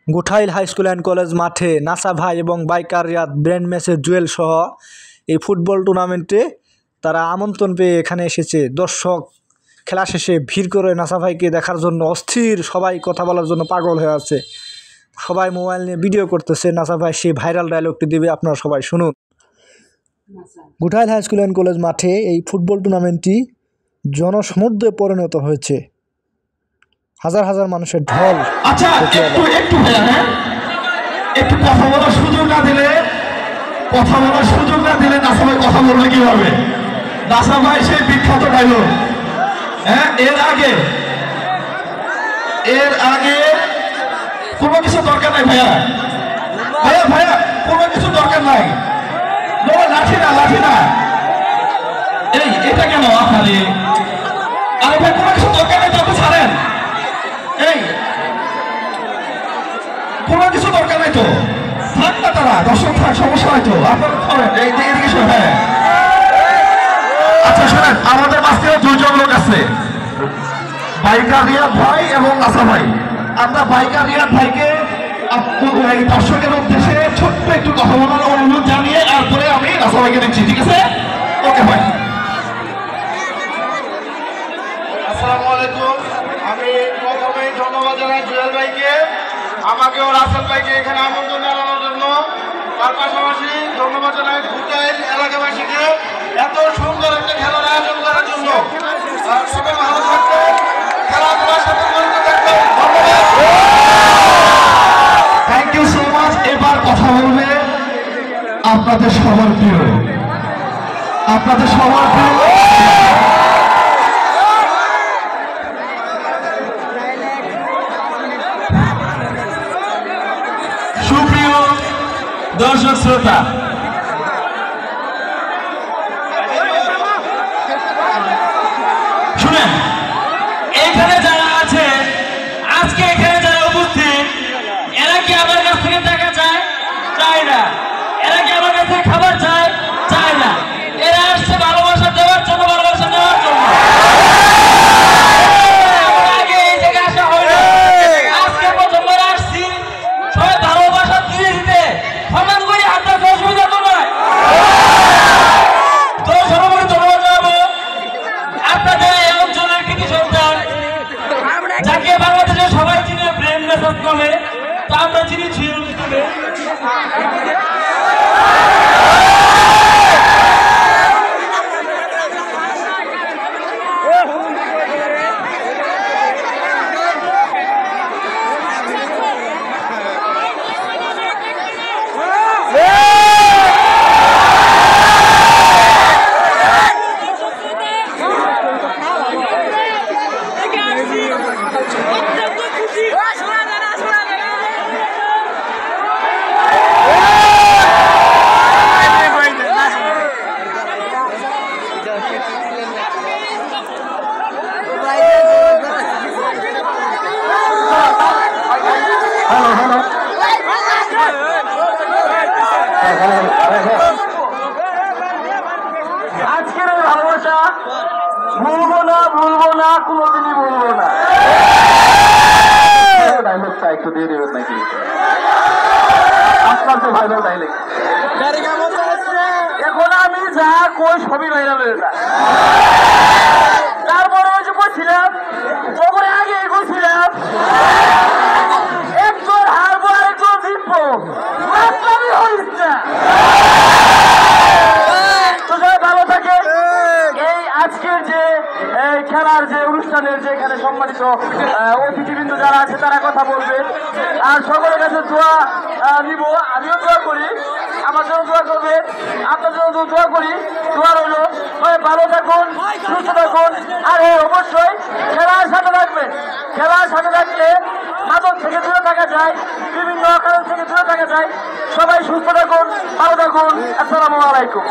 গুঠাইল high school and college মাঠে NASA ভাই এবং বাইকার রিয়াদ ব্র্যান্ড ম্যাচের জুয়েল সহ এই ফুটবল টুর্নামেন্টে তারা আমন্ত্রণ পেয়ে এখানে এসেছে। দর্শক খেলা শেষে ভিড় করে নাসা ভাইকে দেখার জন্য অস্থির, সবাই কথা বলার জন্য পাগল হয়ে আছে। সবাই মোবাইল নিয়ে ভিডিও করতেছে। নাসা ভাই সেই ভাইরাল ডায়লগটি দেবে, আপনারা সবাই শুনুন। গুঠাইল হাই স্কুল অ্যান্ড কলেজ মাঠে এই ফুটবল টুর্নামেন্টটি জনসমুদ্রে পরিণত হয়েছে। হাজার হাজার মানুষের ঢল। আচ্ছা, একটু কথা বলার সুযোগ না দিলে নাসা ভাই কথা বলবে কিভাবে? নাসা ভাই সেই বিখ্যাত ডায়লগ। হ্যাঁ, এর আগে কোনো কিছু দরকার নাই ভাইয়া কোনো কিছু দরকার নাই। লাঠি না এই এটা কেন আপনারে? আরে ভাই কোনো কিছু দরকার নাই তো আপনি ছাড়েন। এই কোনো কিছু দরকার নাই তো, থাক না তারা, দর্শক থাক, সমস্যা নাই তো, আপনারা করেন। এই দিকে শোনেন। হ্যাঁ আচ্ছা শোনেন, আমাদের মাঝ থেকে দুইজন লোক আছে, বাইকার রিয়াদ ভাই এবং নাসা ভাই। আমরা বাইকার রিয়াদ ভাইকে দর্শকের উদ্দেশ্যে ছোট্ট একটু কথা বলার অনুরোধ জানিয়ে তারপরে আমি নাসা ভাইকে দিচ্ছি, ঠিক আছে? ওকে ভাই। আসসালামু আলাইকুম। আমি প্রথমেই ধন্যবাদ জানাই জুয়েল ভাইকে, আমাকে ও রাসেল ভাইকে এখানে আমন্ত্রণ জানানোর জন্য। তার পাশাপাশি ধন্যবাদ জানাই গুঠাইল এলাকাবাসীকে এত সুন্দর একটা খেলার আয়োজন করার জন্য। সবাই ভালো থাকবেন, খেলাধুলার সাথে জড়িত থাকবেন। ধন্যবাদ, থ্যাংক ইউ সো মাচ। এবার কথা বলবে আপনাদের সবার প্রিয় সুপ্রিয় দর্শক শ্রোতা, শুনেন, এখানে যারা আছে, আজকে এখানে যারা উপস্থিত, এরা কি আমার কাছ থেকে টাকা চায় না। এরা কি আমার কাছ থেকে খাবার চায় না। এরা আসছে ভালোবাসা দেওয়ার জন্য, আগে এই জায়গায় আসা হয় না, আজকে প্রথমবার আসছি। সবাই ভালোবাসা দিতে সমান করে হাতটা, অসুবিধা তো নয়। তো সর্বোপরি ধন্যবাদ জানাবো আপনাদের এই অঞ্চলের কৃতি সন্তান, যাকে বাংলাদেশের সবাই চিনে ব্র্যান্ড মেসেজ নামে, তা আমরা চিনি ঝিরুল হিসেবে। আজকের এই ভালোবাসা ভুলবো না, কোনোদিনই ভুলবো না। ডায়লগটা একটু দিয়ে দেবেন নাকি? আপনার তো ভাইরাল ডায়লগ। এখন আমি যা কই সবই ভাইরাল হয়ে যায়। তারপরে ওই যে করছিলাম, ওপরে আগে করছিলাম, একজন হারবো আরেকজন জিতবো, ভালো থাকে। এই আজকের যে খেলার যে অনুষ্ঠানের যে এখানে সম্মানিত অতিথিবৃন্দ যারা আছে তারা কথা বলবে, আর সকলের কাছে দোয়া নিব। আমিও দোয়া করি, আমার জন্য দোয়া করবে, আপনার জন্য দোয়া করি। দোয়া রইল, সবাই ভালো থাকুন, সুস্থ থাকুন। আর অবশ্যই খেলার সাথে থাকবেন। খেলার সাথে থাকলে মাদক থেকে দূরে থাকা যায়, বিভিন্ন কারণ থেকে দূরে থাকা যায়। সবাই সুস্থ থাকুন, ভালো থাকুন। আসসালামু আলাইকুম।